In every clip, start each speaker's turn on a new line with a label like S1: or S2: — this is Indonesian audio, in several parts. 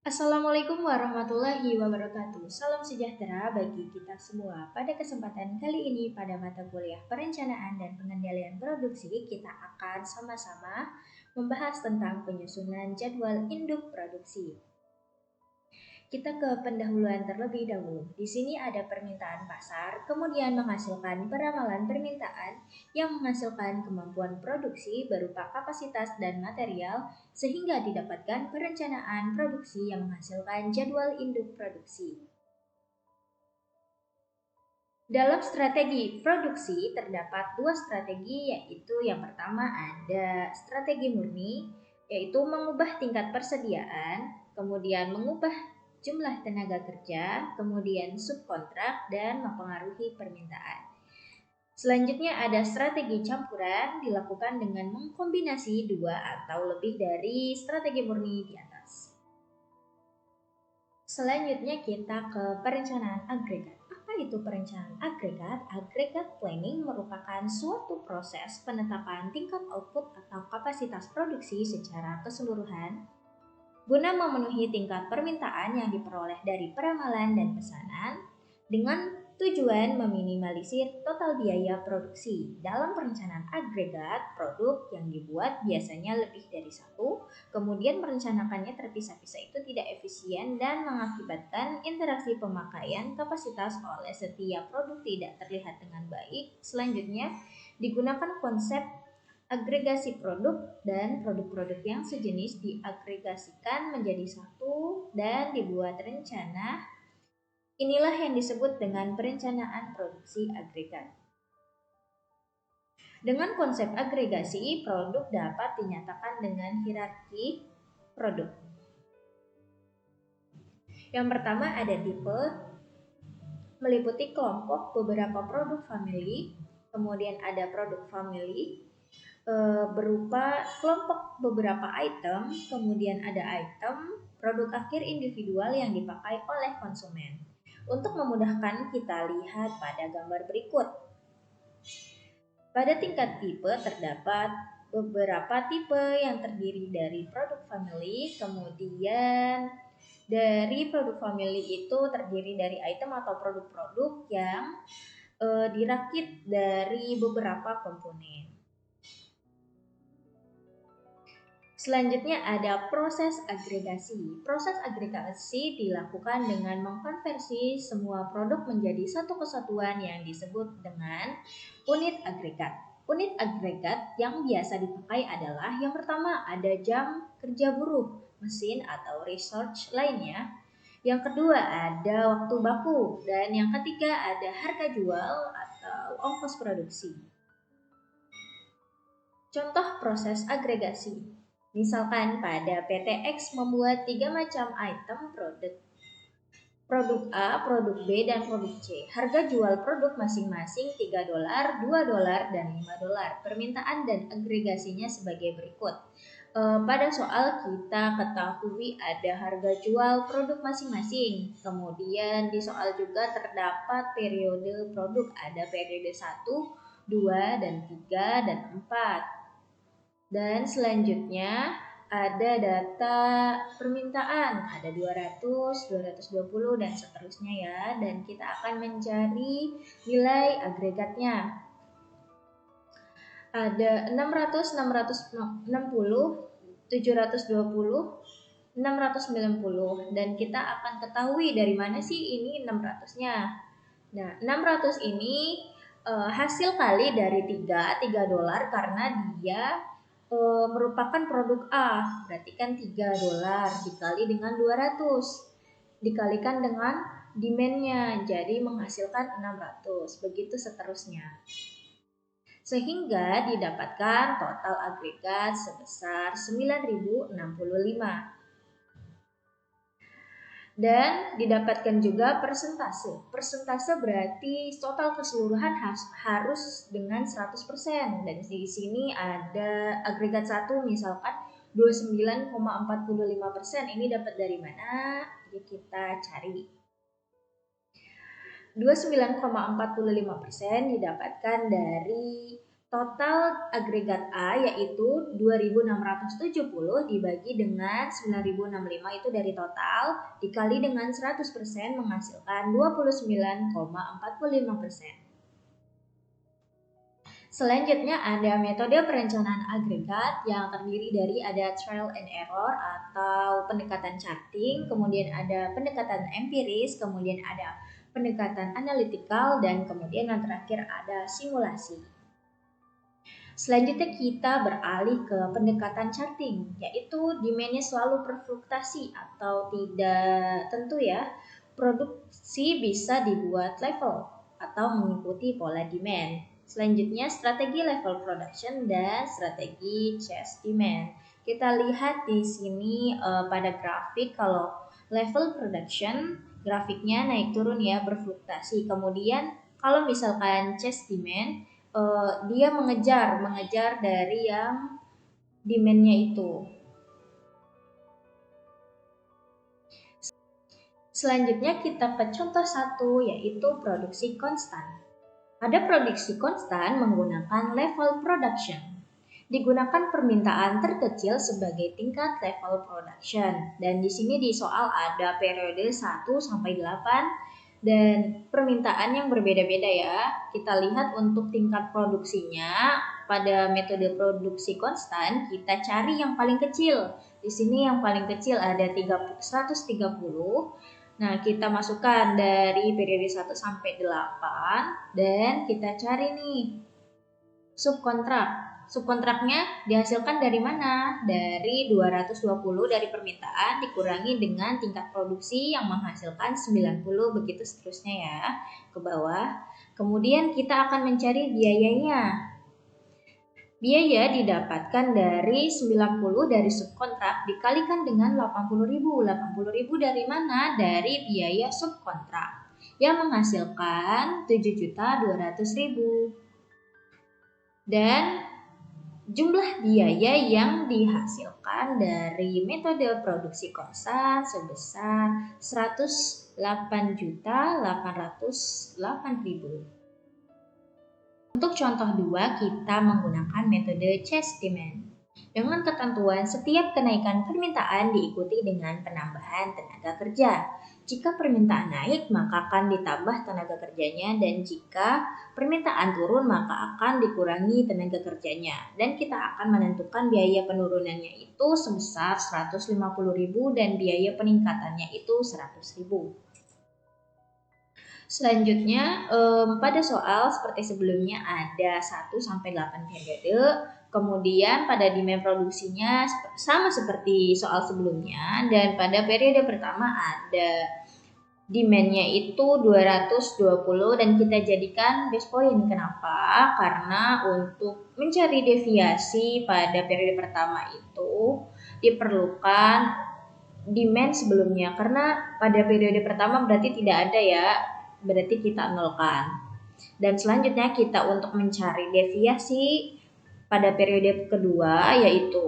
S1: Assalamualaikum warahmatullahi wabarakatuh. Salam sejahtera bagi kita semua. Pada kesempatan kali ini pada mata kuliah perencanaan dan pengendalian produksi, kita akan sama-sama membahas tentang penyusunan jadwal induk produksi. Kita ke pendahuluan terlebih dahulu. Di sini ada permintaan pasar, kemudian menghasilkan peramalan permintaan yang menghasilkan kemampuan produksi berupa kapasitas dan material sehingga didapatkan perencanaan produksi yang menghasilkan jadwal induk produksi. Dalam strategi produksi terdapat dua strategi, yaitu yang pertama ada strategi murni, yaitu mengubah tingkat persediaan, kemudian mengubah jumlah tenaga kerja, kemudian subkontrak, dan mempengaruhi permintaan. Selanjutnya ada strategi campuran, dilakukan dengan mengkombinasi dua atau lebih dari strategi murni di atas. Selanjutnya kita ke perencanaan agregat. Apa itu perencanaan agregat? Agregat planning merupakan suatu proses penetapan tingkat output atau kapasitas produksi secara keseluruhan guna memenuhi tingkat permintaan yang diperoleh dari peramalan dan pesanan dengan tujuan meminimalisir total biaya produksi. Dalam perencanaan agregat, produk yang dibuat biasanya lebih dari satu, kemudian merencanakannya terpisah-pisah itu tidak efisien dan mengakibatkan interaksi pemakaian kapasitas oleh setiap produk tidak terlihat dengan baik. Selanjutnya, digunakan konsep agregasi produk dan produk-produk yang sejenis diagregasikan menjadi satu dan dibuat rencana. Inilah yang disebut dengan perencanaan produksi agregat. Dengan konsep agregasi, produk dapat dinyatakan dengan hierarki produk. Yang pertama ada tipe, meliputi kelompok beberapa produk family, kemudian ada produk family, berupa kelompok beberapa item, kemudian ada item produk akhir individual yang dipakai oleh konsumen. Untuk memudahkan kita lihat pada gambar berikut. Pada tingkat tipe terdapat beberapa tipe yang terdiri dari produk family, kemudian dari produk family itu terdiri dari item atau produk-produk yang dirakit dari beberapa komponen. Selanjutnya ada proses agregasi. Proses agregasi dilakukan dengan mengkonversi semua produk menjadi satu kesatuan yang disebut dengan unit agregat. Unit agregat yang biasa dipakai adalah yang pertama ada jam kerja buruh, mesin atau research lainnya. Yang kedua ada waktu baku dan yang ketiga ada harga jual atau ongkos produksi. Contoh proses agregasi. Misalkan pada PT X membuat 3 macam item produk. Produk A, produk B, dan produk C. Harga jual produk masing-masing $3, $2, dan $5. Permintaan dan agregasinya sebagai berikut. Pada soal kita ketahui ada harga jual produk masing-masing. Kemudian di soal juga terdapat periode produk. Ada periode 1, 2, dan 3, dan 4. Dan selanjutnya ada data permintaan, ada 200, 220 dan seterusnya ya. Dan kita akan mencari nilai agregatnya. Ada 600, 660, 720, 690 dan kita akan ketahui dari mana sih ini 600-nya. Nah, 600 ini hasil kali dari $3 karena dia merupakan produk A, berarti kan $3 dikali dengan 200 dikalikan dengan demand-nya, jadi menghasilkan 600, begitu seterusnya. Sehingga didapatkan total agregat sebesar 9.065. Dan didapatkan juga persentase. Persentase berarti total keseluruhan harus dengan 100%. Dan di sini ada agregat 1 misalkan 29,45%. Ini dapat dari mana? Jadi kita cari. 29,45% didapatkan dari Total agregat A yaitu 2.670 dibagi dengan 9.065 itu dari total, dikali dengan 100% menghasilkan 29,45%. Selanjutnya ada metode perencanaan agregat yang terdiri dari ada trial and error atau pendekatan charting, kemudian ada pendekatan empiris, kemudian ada pendekatan analitikal, dan kemudian yang terakhir ada simulasi. Selanjutnya kita beralih ke pendekatan charting, yaitu demand-nya selalu berfluktuasi atau tidak tentu ya. Produksi bisa dibuat level atau mengikuti pola demand. Selanjutnya strategi level production dan strategi chase demand. Kita lihat di sini pada grafik kalau level production grafiknya naik turun ya, berfluktuasi. Kemudian kalau misalkan chase demand dia mengejar dari yang demand-nya itu. Selanjutnya kita ke contoh 1 yaitu produksi konstan. Pada produksi konstan menggunakan level production. Digunakan permintaan terkecil sebagai tingkat level production. Dan di sini di soal ada periode 1 sampai 8 dan permintaan yang berbeda-beda ya. Kita lihat untuk tingkat produksinya pada metode produksi konstan kita cari yang paling kecil. Di sini yang paling kecil ada 130. Nah, kita masukkan dari periode 1 sampai 8 dan kita cari nih subkontrak. Subkontraknya dihasilkan dari mana? Dari 220 dari permintaan dikurangi dengan tingkat produksi yang menghasilkan 90, begitu seterusnya ya ke bawah. Kemudian kita akan mencari biayanya. Biaya didapatkan dari 90 dari subkontrak dikalikan dengan 80.000. 80.000 dari mana? Dari biaya subkontrak yang menghasilkan 7.200.000. Dan jumlah biaya yang dihasilkan dari metode produksi konstan sebesar 108.808.000. Untuk contoh 2 kita menggunakan metode chase demand. Dengan ketentuan setiap kenaikan permintaan diikuti dengan penambahan tenaga kerja. Jika permintaan naik maka akan ditambah tenaga kerjanya, dan jika permintaan turun maka akan dikurangi tenaga kerjanya. Dan kita akan menentukan biaya penurunannya itu sebesar 150.000 dan biaya peningkatannya itu 100.000. Selanjutnya pada soal seperti sebelumnya ada 1 sampai 8 periode. Kemudian pada demand produksinya sama seperti soal sebelumnya, dan pada periode pertama ada demand-nya itu 220 dan kita jadikan base point. Kenapa? Karena untuk mencari deviasi pada periode pertama itu diperlukan demand sebelumnya, karena pada periode pertama berarti tidak ada ya, berarti kita nolkan. Dan selanjutnya kita untuk mencari deviasi pada periode kedua yaitu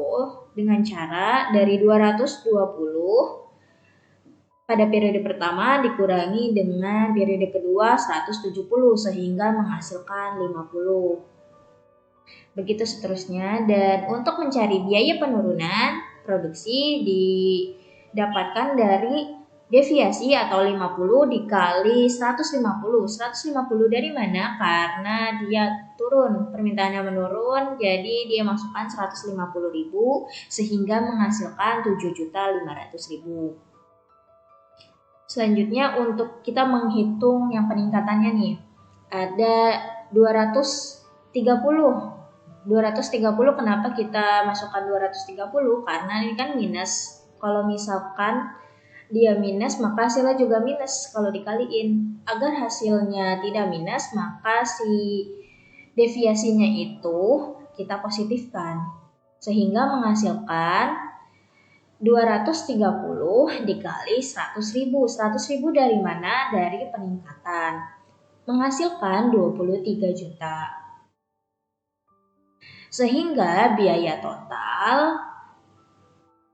S1: dengan cara dari 220 pada periode pertama dikurangi dengan periode kedua 170 sehingga menghasilkan 50. Begitu seterusnya. Dan untuk mencari biaya penurunan produksi didapatkan dari deviasi atau 50 dikali 150. 150 dari mana? Karena dia turun, permintaannya menurun, jadi dia masukkan 150.000 sehingga menghasilkan 7.500.000. Selanjutnya untuk kita menghitung yang peningkatannya nih. Ada 230. 230 kenapa kita masukkan 230? Karena ini kan minus. Kalau misalkan dia minus maka hasilnya juga minus kalau dikaliin. Agar hasilnya tidak minus maka si deviasinya itu kita positifkan sehingga menghasilkan 230 dikali 100.000. 100.000 dari mana? Dari peningkatan. Menghasilkan 23 juta. Sehingga biaya total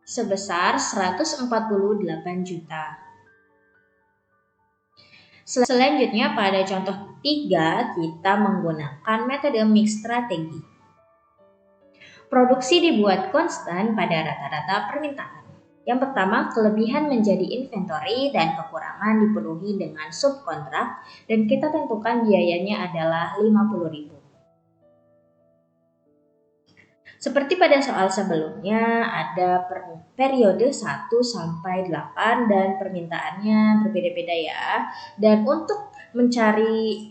S1: sebesar 148 juta. Selanjutnya pada contoh 3 kita menggunakan metode mix strategi. Produksi dibuat konstan pada rata-rata permintaan. Yang pertama, kelebihan menjadi inventory dan kekurangan dipenuhi dengan subkontrak dan kita tentukan biayanya adalah 50.000. Seperti pada soal sebelumnya, ada periode 1 sampai 8 dan permintaannya berbeda-beda ya. Dan untuk mencari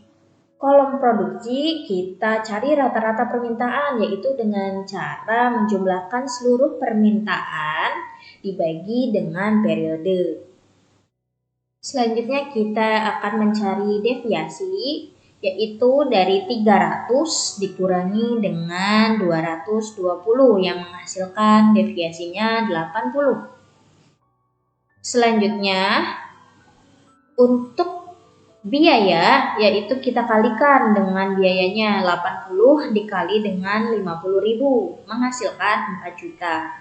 S1: kolom produksi, kita cari rata-rata permintaan, yaitu dengan cara menjumlahkan seluruh permintaan dibagi dengan periode. Selanjutnya kita akan mencari deviasi, yaitu dari 300 dikurangi dengan 220 yang menghasilkan deviasinya 80. Selanjutnya, untuk biaya, yaitu kita kalikan dengan biayanya 80 dikali dengan 50.000 menghasilkan 4 juta.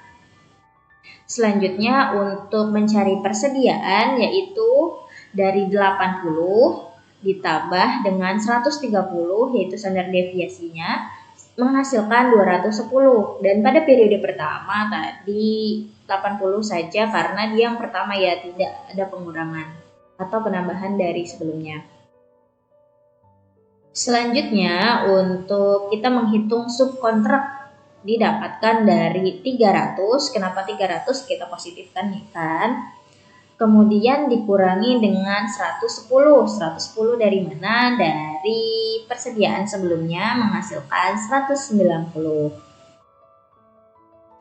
S1: Selanjutnya untuk mencari persediaan, yaitu dari 80 ditambah dengan 130 yaitu standar deviasinya menghasilkan 210. Dan pada periode pertama tadi 80 saja karena dia yang pertama ya, tidak ada pengurangan atau penambahan dari sebelumnya. Selanjutnya untuk kita menghitung subkontrak didapatkan dari 300. Kenapa 300? Kita positifkan ya kan. Kemudian dikurangi dengan 110. 110 dari mana? Dari persediaan sebelumnya menghasilkan 190.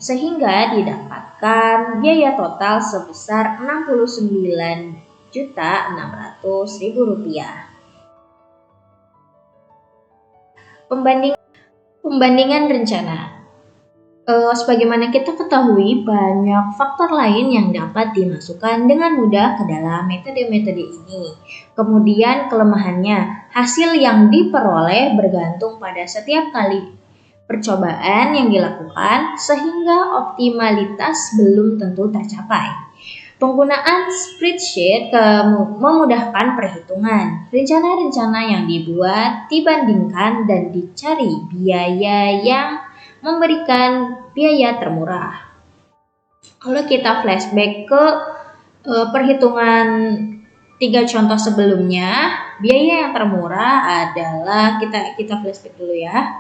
S1: Sehingga didapatkan biaya total sebesar Rp69.600.000. Pembandingan rencana. Sebagaimana kita ketahui, banyak faktor lain yang dapat dimasukkan dengan mudah ke dalam metode-metode ini. Kemudian kelemahannya, hasil yang diperoleh bergantung pada setiap kali percobaan yang dilakukan sehingga optimalitas belum tentu tercapai. Penggunaan spreadsheet memudahkan perhitungan. Rencana-rencana yang dibuat dibandingkan dan dicari biaya yang memberikan biaya termurah. Kalau kita flashback ke perhitungan 3 contoh sebelumnya, biaya yang termurah adalah kita flashback dulu ya.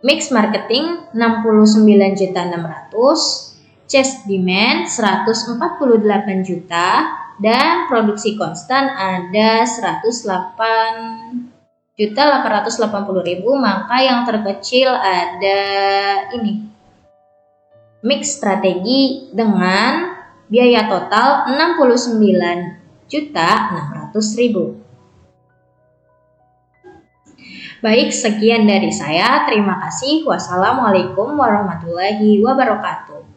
S1: Mix marketing 69.600.000, chase demand 148 juta, dan produksi konstan ada 108.880.000, maka yang terkecil ada ini. Mix strategi dengan biaya total 69.600.000. Baik, sekian dari saya. Terima kasih. Wassalamualaikum warahmatullahi wabarakatuh.